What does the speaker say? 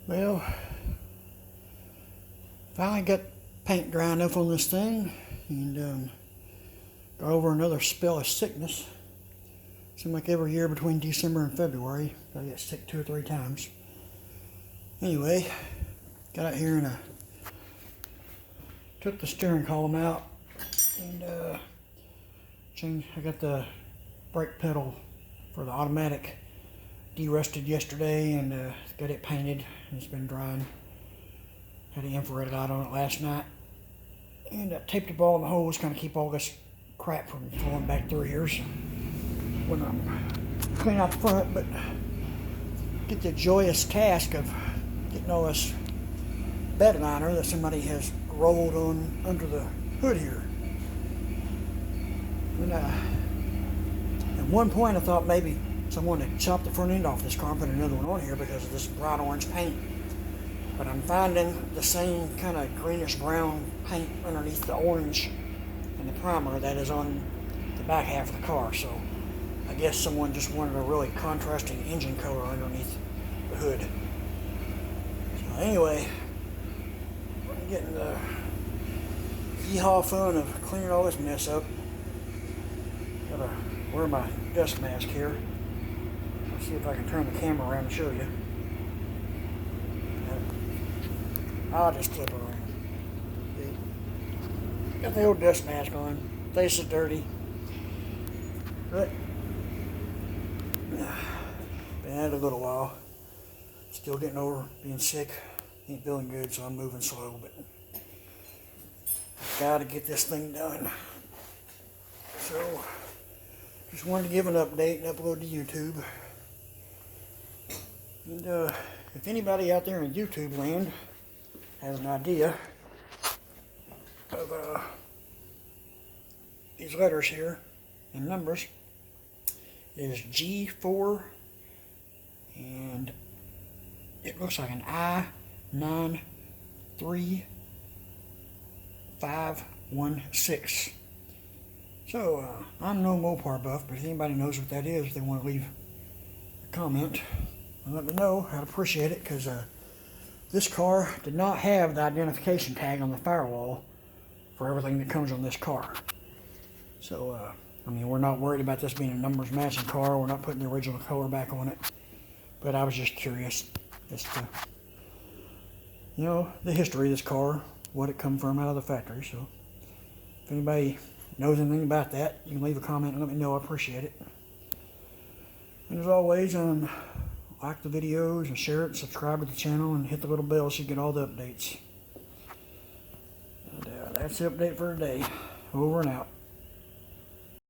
Well, finally got paint dry enough on this thing, and got over another spell of sickness. Seems like every year between December and February, I get sick 2 or 3 times. Anyway, got out here and took the steering column out, and I got the brake pedal for the automatic de-rusted yesterday, and got it painted, and it's been drying. Had an infrared light on it last night, and taped the ball in the hose, kind of keep all this crap from flowing back through here. So when I'm cleaning out the front, but get the joyous task of getting all this bed liner that somebody has rolled on under the hood here. And at one point I thought maybe someone had chopped the front end off this car and put another one on here because of this bright orange paint. But I'm finding the same kind of greenish brown paint underneath the orange and the primer that is on the back half of the car. So I guess someone just wanted a really contrasting engine color underneath the hood. So anyway, I'm getting the hee-haw fun of cleaning all this mess up. Gotta wear my dust mask here. Let's see if I can turn the camera around and show you. I'll just flip it around. See? Got the old dust mask on. Face is dirty. But been at it a little while. Still getting over being sick. Ain't feeling good, so I'm moving slow, but gotta get this thing done. So just wanted to give an update and upload to YouTube. And if anybody out there in YouTube land has an idea of these letters here and numbers, it is G4, and it looks like an I-93516. So I'm no Mopar buff, but if anybody knows what that is, if they want to leave a comment and let me know, I'd appreciate it, because this car did not have the identification tag on the firewall for everything that comes on this car. So, I mean, we're not worried about this being a numbers matching car. We're not putting the original color back on it. But I was just curious as to, you know, the history of this car, what it come from out of the factory. So, if anybody knows anything about that, you can leave a comment and let me know. I appreciate it. And as always, like the videos and share it and subscribe to the channel and hit the little bell so you get all the updates. And that's the update for today. Over and out.